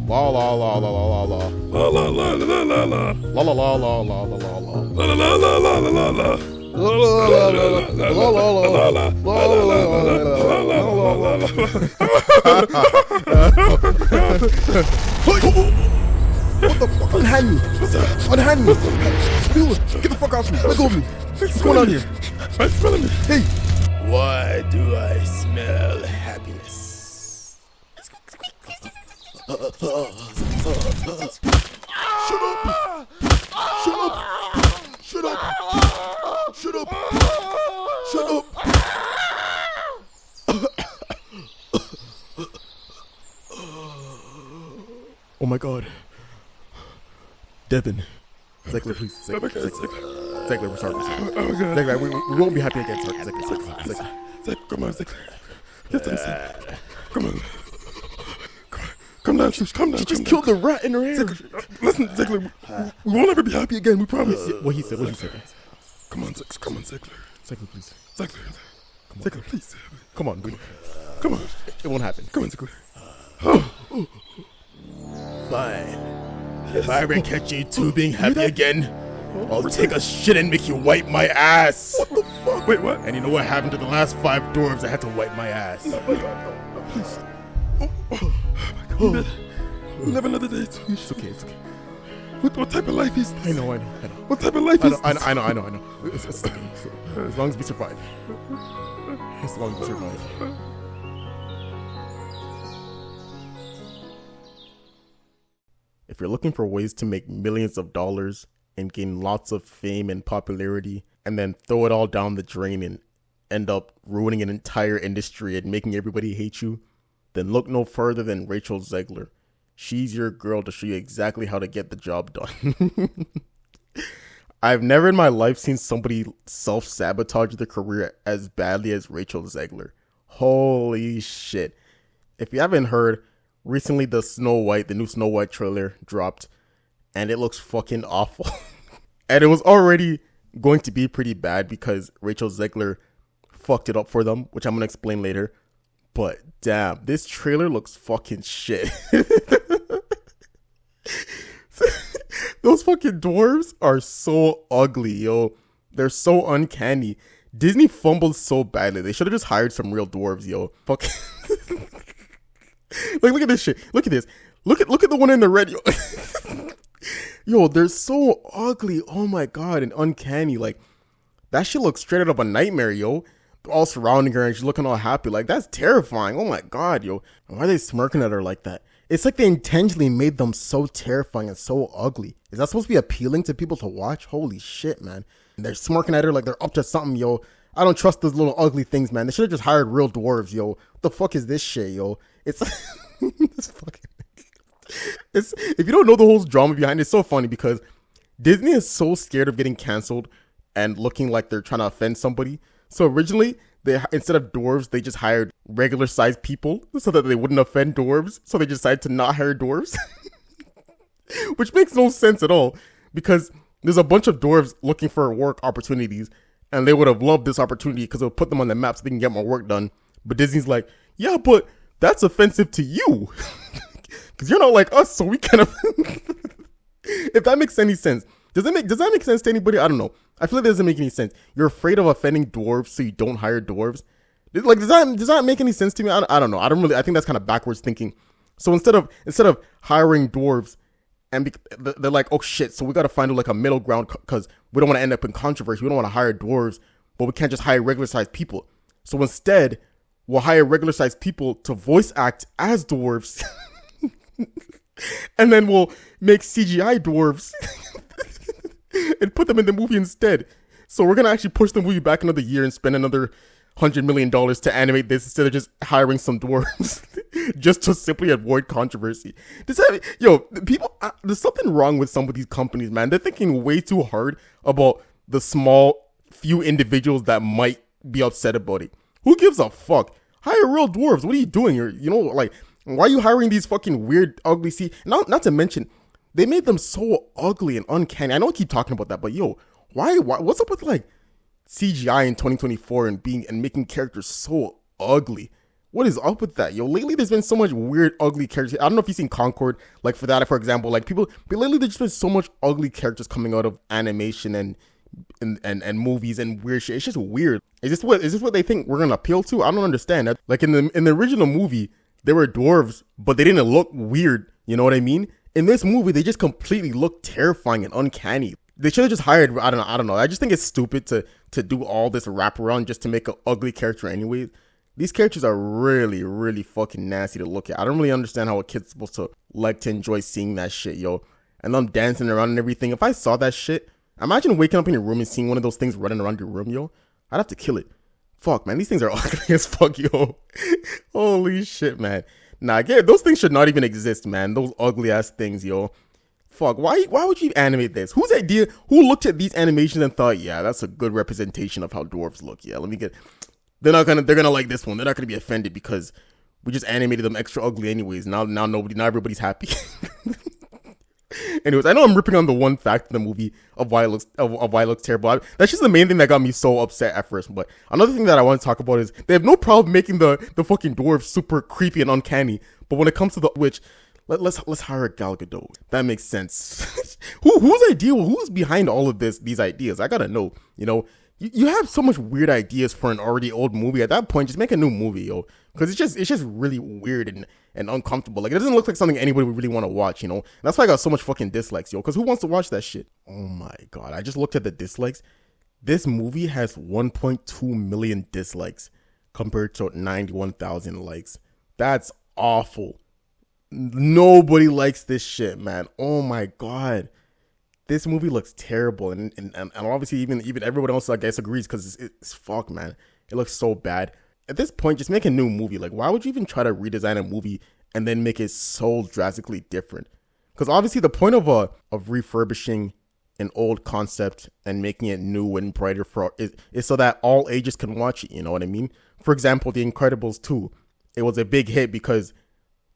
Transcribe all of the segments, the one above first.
La la la la la la la. La la la la la la. La la la la la la la la. La la la la la la la. What the fuck? Unhand me! Unhand me! Get the fuck off me! Let go of me! What's going on here? I'm smelling it. Hey! Why do I smell happiness? Shut up! Shut up! Shut up! Shut up! Shut up! Oh my god. Devin. Zegler, please. Zegler, we're sorry. Oh my god. Zegler, we won't be happy again. Sorry. Zegler. Come on, Zegler. Get to the side. Come on. Come down, Sush. Come down. She just killed the rat in her hair. Listen, Zegler. We won't ever be happy again. We promise. What he said. Come on, Zegler. Zegler, please. Zegler, please. Come on, dude. Come on. It won't happen. Come on, Zegler. Fine. If I ever catch you two being happy again, I'll take a shit and make you wipe my ass. What the fuck? Wait, what? And you know what happened to the last 5 dwarves that had to wipe my ass? Oh my god, no, please. Oh my god. We'll live another day. It's okay. What type of life is this? I know. What type of life is this? I know. It's okay. As long as we survive. As long as we survive. If you're looking for ways to make millions of dollars and gain lots of fame and popularity, and then throw it all down the drain and end up ruining an entire industry and making everybody hate you, then look no further than Rachel Zegler. She's your girl to show you exactly how to get the job done. I've never in my life seen somebody self-sabotage their career as badly as Rachel Zegler. Holy shit. If you haven't heard, recently the new Snow White trailer dropped, and it looks fucking awful. And it was already going to be pretty bad because Rachel Zegler fucked it up for them, which I'm going to explain later. But damn, this trailer looks fucking shit. Those fucking dwarves are so ugly, yo. They're so uncanny. Disney fumbled so badly. They should have just hired some real dwarves, yo. Fuck. Like, look at this shit. Look at this. Look at the one in the red, yo. Yo, they're so ugly. Oh my god, and uncanny. Like, that shit looks straight out of a nightmare, yo. All surrounding her and she's looking all happy. Like, that's terrifying. Oh my god, yo. Why are they smirking at her like that? It's like they intentionally made them so terrifying and so ugly. Is that supposed to be appealing to people to watch? Holy shit, man. And they're smirking at her like they're up to something, yo. I don't trust those little ugly things, man. They should have just hired real dwarves, yo. What the fuck is this shit, yo? It's it's fucking. It's, if you don't know the whole drama behind it, it's so funny because Disney is so scared of getting canceled and looking like they're trying to offend somebody. So originally, instead of dwarves, they just hired regular sized people so that they wouldn't offend dwarves. So they decided to not hire dwarves, which makes no sense at all because there's a bunch of dwarves looking for work opportunities and they would have loved this opportunity because it would put them on the map so they can get more work done. But Disney's like, yeah, but that's offensive to you because you're not like us, so we kind of. If that makes any sense. Does that make sense to anybody? I don't know. I feel like that doesn't make any sense. You're afraid of offending dwarves, so you don't hire dwarves. Like, does that make any sense to me? I don't know. I think that's kind of backwards thinking. So instead of hiring dwarves, and they're like, oh shit, so we got to find like a middle ground because we don't want to end up in controversy. We don't want to hire dwarves, but we can't just hire regular sized people. So instead, we'll hire regular sized people to voice act as dwarves, and then we'll make CGI dwarves. And put them in the movie instead. So we're gonna actually push the movie back another year and spend another $100 million to animate this instead of just hiring some dwarves just to simply avoid controversy. There's something wrong with some of these companies, man. They're thinking way too hard about the small few individuals that might be upset about it. Who gives a fuck? Hire real dwarves. What are you doing? Why are you hiring these fucking weird, ugly? Not to mention, they made them so ugly and uncanny. I know I keep talking about that, but yo, why? What's up with like CGI in 2024 and making characters so ugly? What is up with that, yo? Lately, there's been so much weird, ugly characters. I don't know if you've seen Concord, like for that, for example, like people. But lately, there's just been so much ugly characters coming out of animation and movies and weird shit. It's just weird. Is this what they think we're gonna appeal to? I don't understand. Like in the original movie, they were dwarves, but they didn't look weird. You know what I mean? In this movie, they just completely look terrifying and uncanny. They should have just hired. I don't know. I just think it's stupid to do all this wraparound just to make an ugly character anyway. These characters are really, really fucking nasty to look at. I don't really understand how a kid's supposed to like to enjoy seeing that shit, yo. And them dancing around and everything. If I saw that shit, imagine waking up in your room and seeing one of those things running around your room, yo. I'd have to kill it. Fuck, man. These things are ugly as fuck, yo. Holy shit, man. Nah, those things should not even exist, man. Those ugly ass things, yo. Fuck, why would you animate this? Who looked at these animations and thought, yeah, that's a good representation of how dwarves look. Yeah, they're gonna like this one. They're not gonna be offended because we just animated them extra ugly anyways. Now everybody's happy. Anyways, I know I'm ripping on the one fact of the movie of why it looks terrible. That's just the main thing that got me so upset at first. But another thing that I want to talk about is they have no problem making the fucking dwarves super creepy and uncanny. But when it comes to the witch, let's hire Gal Gadot. That makes sense. Who's behind all of these ideas? I gotta know. You know, you have so much weird ideas for an already old movie. At that point, just make a new movie, yo. Because it's just really weird and uncomfortable. Like, it doesn't look like something anybody would really want to watch, you know? And that's why I got so much fucking dislikes, yo. Because who wants to watch that shit? Oh my god. I just looked at the dislikes. This movie has 1.2 million dislikes compared to 91,000 likes. That's awful. Nobody likes this shit, man. Oh my god. This movie looks terrible, and obviously even everyone else, I guess, agrees because it's fuck, man. It looks so bad. At this point, just make a new movie. Like, why would you even try to redesign a movie and then make it so drastically different? Because obviously the point of refurbishing an old concept and making it new and brighter is so that all ages can watch it. You know what I mean? For example, The Incredibles 2, it was a big hit because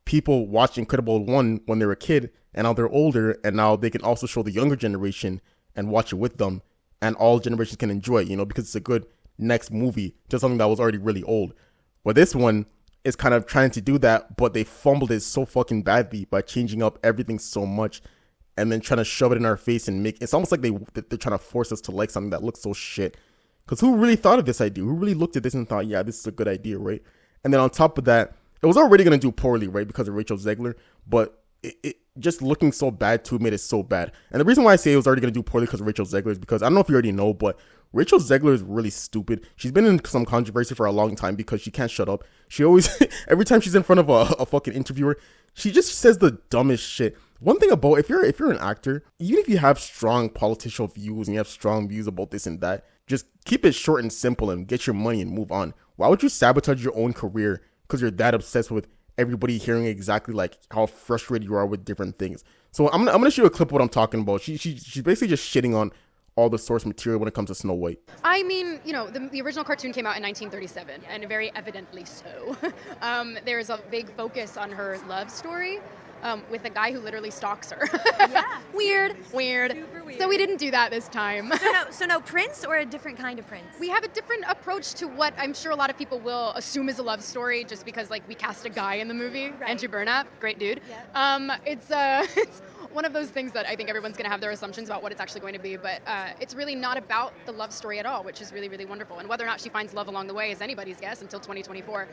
people watched Incredible 1 when they were a kid, and now they're older, and now they can also show the younger generation and watch it with them, and all generations can enjoy it, you know, because it's a good next movie to something that was already really old. But this one is kind of trying to do that, but they fumbled it so fucking badly by changing up everything so much and then trying to shove it in our face and it's almost like they're trying to force us to like something that looks so shit. Because who really thought of this idea? Who really looked at this and thought, yeah, this is a good idea, right? And then on top of that, it was already going to do poorly, right, because of Rachel Zegler, but it just looking so bad too made it so bad. And the reason why I say it was already going to do poorly because of Rachel Zegler is because, I don't know if you already know, but Rachel Zegler is really stupid. She's been in some controversy for a long time because she can't shut up. She always, every time she's in front of a fucking interviewer, she just says the dumbest shit. One thing about, if you're an actor, even if you have strong political views and you have strong views about this and that, just keep it short and simple and get your money and move on. Why would you sabotage your own career because you're that obsessed with everybody hearing exactly like how frustrated you are with different things? So I'm gonna show you a clip of what I'm talking about. She's basically just shitting on all the source material when it comes to Snow White. I mean, you know, the original cartoon came out in 1937, and very evidently so. There's a big focus on her love story with a guy who literally stalks her. Yeah. Weird. Super weird. So we didn't do that this time. So no Prince or a different kind of Prince? We have a different approach to what I'm sure a lot of people will assume is a love story just because, like, we cast a guy in the movie. Right. Andrew Burnap, great dude. Yeah. It's one of those things that I think everyone's going to have their assumptions about what it's actually going to be, but it's really not about the love story at all, which is really, really wonderful. And whether or not she finds love along the way is anybody's guess until 2024.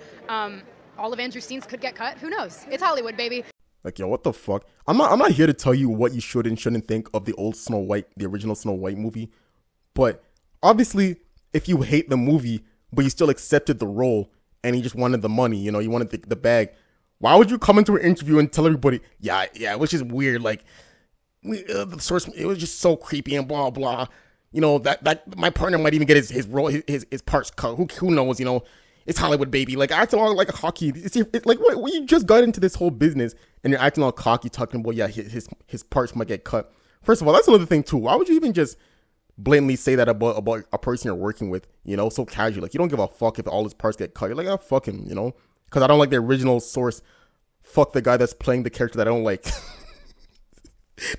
All of Andrew's scenes could get cut. Who knows? It's Hollywood, baby. Like, yo, what the fuck? I'm not here to tell you what you should and shouldn't think of the old Snow White, the original Snow White movie. But obviously, if you hate the movie, but you still accepted the role and you just wanted the money, you know, you wanted the bag, why would you come into an interview and tell everybody, yeah, it was just weird, like, the source, it was just so creepy and blah, blah. You know, that my partner might even get his role, his parts cut. Who knows, you know? It's Hollywood, baby. Like, acting all like a hockey. It's like, what, you just got into this whole business and you're acting all cocky, talking about, yeah, his parts might get cut. First of all, that's another thing too. Why would you even just blatantly say that about a person you're working with, you know, so casual? Like, you don't give a fuck if all his parts get cut. You're like, oh, fuck him, you know? Because I don't like the original source. Fuck the guy that's playing the character that I don't like.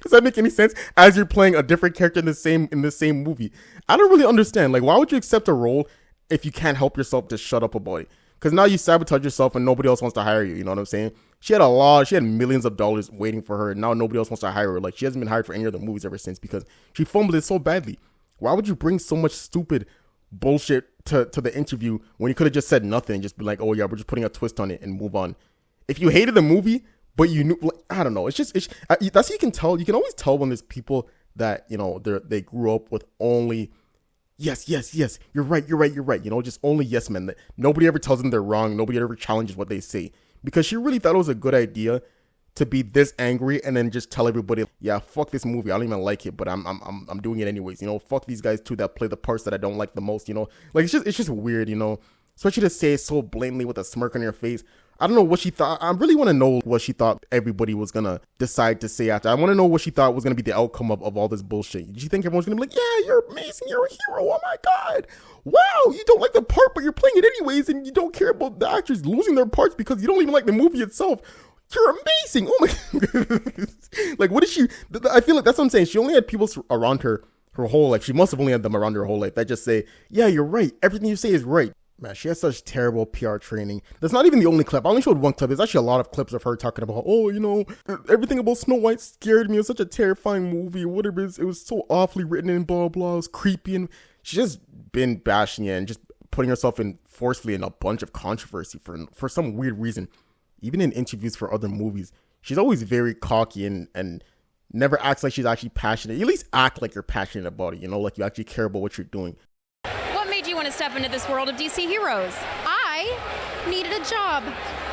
Does that make any sense? As you're playing a different character in the same movie. I don't really understand. Like, why would you accept a role if you can't help yourself to shut up about it? Because now you sabotage yourself and nobody else wants to hire you. You know what I'm saying? She had millions of dollars waiting for her, and now nobody else wants to hire her. Like, she hasn't been hired for any other movies ever since because she fumbled it so badly. Why would you bring so much stupid bullshit to the interview when you could have just said nothing and just be like, oh yeah, we're just putting a twist on it and move on? If you hated the movie, but you knew, like, I don't know, that's how you can tell. You can always tell when there's people that, you know, they grew up with only yes, you're right, you know, just only yes men. Nobody ever tells them they're wrong. Nobody ever challenges what they say, because she really thought it was a good idea to be this angry and then just tell everybody, yeah, fuck this movie, I don't even like it, but I'm doing it anyways, you know, fuck these guys too that play the parts that I don't like the most, you know, like it's just weird, you know, especially to say it so blatantly with a smirk on your face. I don't know what she thought. I really want to know what she thought everybody was gonna decide to say after. I want to know what she thought was gonna be the outcome of all this bullshit. Did you think everyone's gonna be like, yeah, you're amazing, you're a hero, oh my god, wow, you don't like the part but you're playing it anyways, and you don't care about the actors losing their parts because you don't even like the movie itself? You're amazing. Oh my god. Like, what is she? I feel like that's what I'm saying. She only had people around her whole life. She must have only had them around her whole life that just say, yeah, you're right, everything you say is right. Man, she has such terrible PR training. That's not even the only clip. I only showed one clip. There's actually a lot of clips of her talking about, oh, you know, everything about Snow White scared me. It was such a terrifying movie. Whatever, it was so awfully written and blah, blah. It was creepy. And she's just been bashing it and just putting herself in forcefully in a bunch of controversy for some weird reason. Even in interviews for other movies, she's always very cocky and never acts like she's actually passionate. You at least act like you're passionate about it, you know, like you actually care about what you're doing. What made you want to step into this world of DC heroes? I needed a job.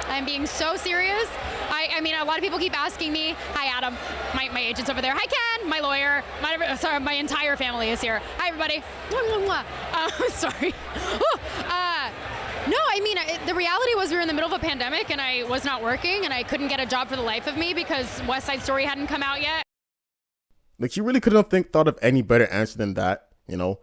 I'm being so serious. I mean, a lot of people keep asking me. Hi, Adam. My agent's over there. Hi, Ken. My lawyer. My entire family is here. Hi, everybody. Sorry. No, I mean, the reality was we were in the middle of a pandemic and I was not working and I couldn't get a job for the life of me because West Side Story hadn't come out yet. Like, she really couldn't have thought of any better answer than that, you know?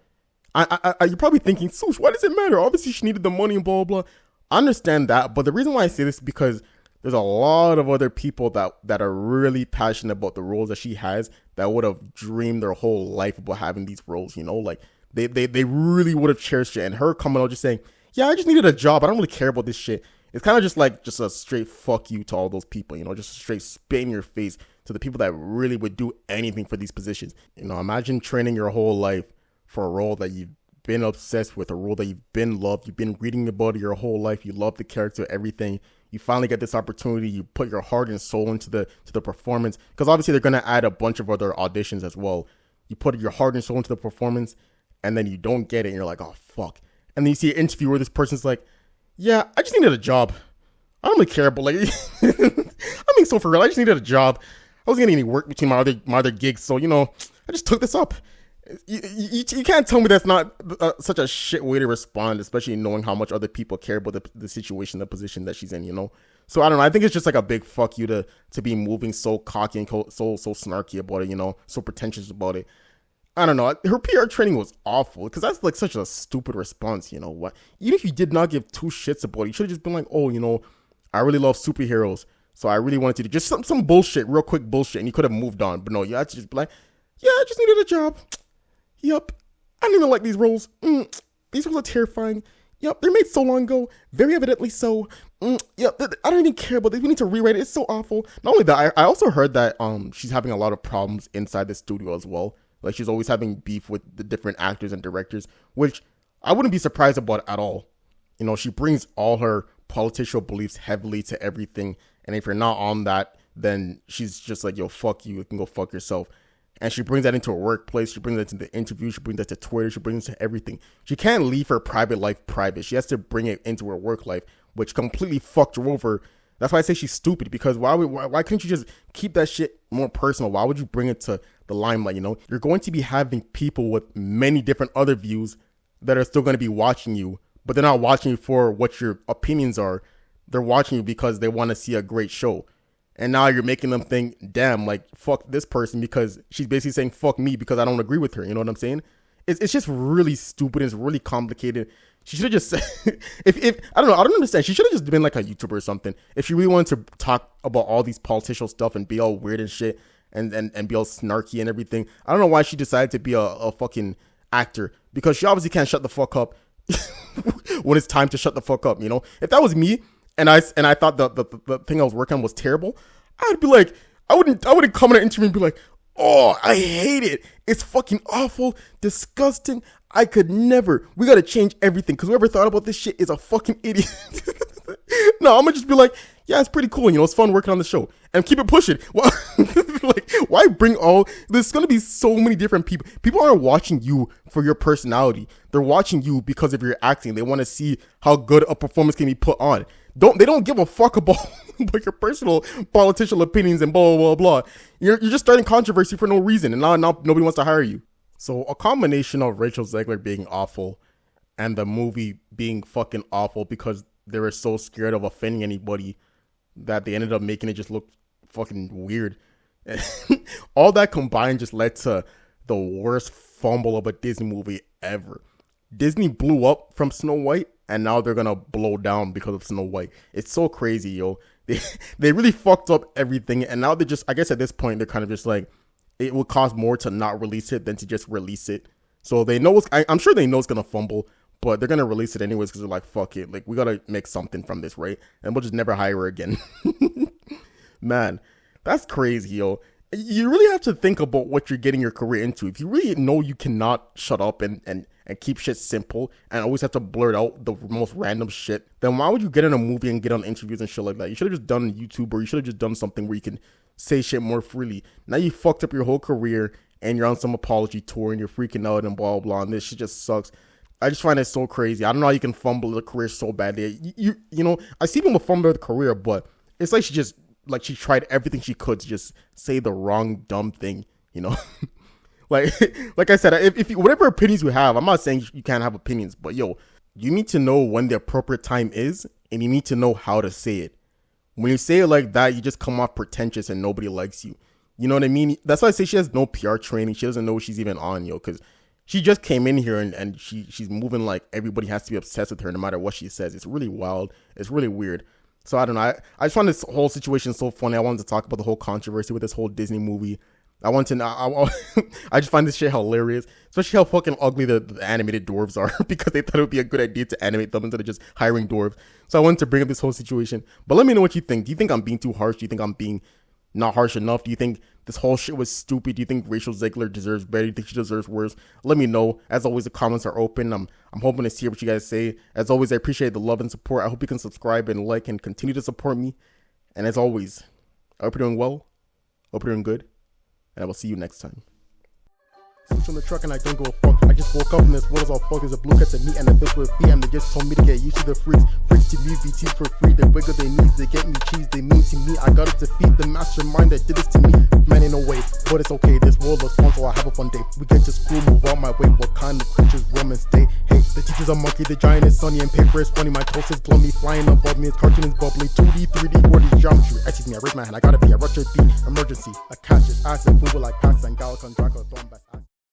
You're probably thinking, Sush, why does it matter? Obviously, she needed the money and blah, blah. I understand that, but the reason why I say this is because there's a lot of other people that are really passionate about the roles that she has that would have dreamed their whole life about having these roles, you know? Like, they really would have cherished it. And her coming out just saying, yeah, I just needed a job, I don't really care about this shit. It's kind of just like just a straight fuck you to all those people, you know, just a straight spit in your face to the people that really would do anything for these positions. You know, imagine training your whole life for a role that you've been obsessed with, a role that you've been loved, you've been reading about it your whole life, you love the character, everything. You finally get this opportunity, you put your heart and soul into the performance, because obviously they're going to add a bunch of other auditions as well. You put your heart and soul into the performance, and then you don't get it, and you're like, oh, fuck. And then you see an interview where this person's like, yeah, I just needed a job. I don't really care, but like, I mean, so for real, I just needed a job. I wasn't getting any work between my other gigs, so, you know, I just took this up. You can't tell me that's not such a shit way to respond, especially knowing how much other people care about the situation, the position that she's in, you know? So I don't know. I think it's just like a big fuck you to be moving so cocky and so snarky about it, you know, so pretentious about it. I don't know. Her PR training was awful because that's like such a stupid response, you know what? Even if you did not give two shits about it, you should have just been like, oh, you know, I really love superheroes, so I really wanted to do just some bullshit, real quick bullshit, and you could have moved on. But no, you had to just be like, yeah, I just needed a job. Yup. I don't even like these roles. These roles are terrifying. Yup, they're made so long ago. Very evidently so. Yup, I don't even care about this. We need to rewrite it. It's so awful. Not only that, I also heard that she's having a lot of problems inside the studio as well. Like, she's always having beef with the different actors and directors, which I wouldn't be surprised about at all. You know, she brings all her political beliefs heavily to everything. And if you're not on that, then she's just like, yo, fuck you. You can go fuck yourself. And she brings that into her workplace. She brings that into the interview. She brings that to Twitter. She brings it to everything. She can't leave her private life private. She has to bring it into her work life, which completely fucked her over. That's why I say she's stupid, because why couldn't you just keep that shit more personal? Why would you bring it to the limelight, you know? You're going to be having people with many different other views that are still going to be watching you, but they're not watching you for what your opinions are. They're watching you because they want to see a great show. And now you're making them think, damn, like, fuck this person, because she's basically saying fuck me because I don't agree with her. You know what I'm saying? It's just really stupid. It's really complicated. She should have just said, if I don't know, I don't understand. She should have just been like a YouTuber or something. If she really wanted to talk about all these political stuff and be all weird and shit and be all snarky and everything. I don't know why she decided to be a fucking actor, because she obviously can't shut the fuck up when it's time to shut the fuck up, you know? If that was me and I thought the thing I was working on was terrible, I'd be like, I wouldn't come in an interview and be like, oh, I hate it. It's fucking awful, disgusting. I could never. We gotta change everything because whoever thought about this shit is a fucking idiot. No, I'm gonna just be like, yeah, it's pretty cool. You know, it's fun working on the show and keep it pushing. Well, like, why bring all? There's gonna be so many different people. People aren't watching you for your personality. They're watching you because of your acting. They want to see how good a performance can be put on. They don't give a fuck about your personal political opinions and blah blah blah blah. You're just starting controversy for no reason, and now nobody wants to hire you. So a combination of Rachel Zegler being awful and the movie being fucking awful because they were so scared of offending anybody that they ended up making it just look fucking weird. All that combined just led to the worst fumble of a Disney movie ever. Disney blew up from Snow White and now they're gonna blow down because of Snow White. It's so crazy, yo. They really fucked up everything, and now they just, I guess at this point, they're kind of just like, it would cost more to not release it than to just release it. So they know I'm sure they know it's gonna fumble, but they're gonna release it anyways because they're like, fuck it, like we gotta make something from this, right? And we'll just never hire her again. Man, that's crazy, yo. You really have to think about what you're getting your career into. If you really know you cannot shut up and keep shit simple and always have to blurt out the most random shit, then why would you get in a movie and get on interviews and shit like that? You should have just done YouTube, or you should have just done something where you can say shit more freely. Now you fucked up your whole career and you're on some apology tour and you're freaking out and blah blah, and this shit just sucks. I just find it so crazy. I don't know how you can fumble a career so badly. You know, I see people fumble their career, but it's like she tried everything she could to just say the wrong dumb thing, you know. like I said, if you, whatever opinions you have, I'm not saying you can't have opinions, but yo, you need to know when the appropriate time is, and you need to know how to say it. When you say it like that, you just come off pretentious and nobody likes you. You know what I mean? That's why I say she has no PR training. She doesn't know what she's even on, yo, because she just came in here and she's moving like everybody has to be obsessed with her no matter what she says. It's really wild. It's really weird. So I don't know. I just find this whole situation so funny. I wanted to talk about the whole controversy with this whole Disney movie. I want to know. I just find this shit hilarious, especially how fucking ugly the animated dwarves are because they thought it would be a good idea to animate them instead of just hiring dwarves. So I wanted to bring up this whole situation. But let me know what you think. Do you think I'm being too harsh? Do you think I'm being not harsh enough? Do you think this whole shit was stupid? Do you think Rachel Zegler deserves better? Do you think she deserves worse? Let me know. As always, the comments are open. I'm hoping to hear what you guys say. As always, I appreciate the love and support. I hope you can subscribe and like and continue to support me. And as always, I hope you're doing well. Hope you're doing good. And I will see you next time. Switch on the truck and I don't go a fuck. I just woke up and this world is all fucked. There's a blue cat to meet and a fish with a fee. And they just told me to get used to the freaks. Freaks to me, BTs for free. They wiggle their knees, they get me cheese. They mean to me, I gotta defeat the mastermind that did this to me. Man, ain't no way, but it's okay. This world looks fun, so I have a fun day. We get to school, move out my way. What kind of creatures roam and stay? Hey, the teacher's a monkey, the giant is sunny, and paper is funny. My toast is glummy, flying above me. His cartoon is bubbly. 2D, 3D, 4D geometry. Excuse me, I raise my hand, I gotta be a Russia beat. Emergency, I catch this acid. Who will I pass? And Galacon, Draco, Thorn, Best.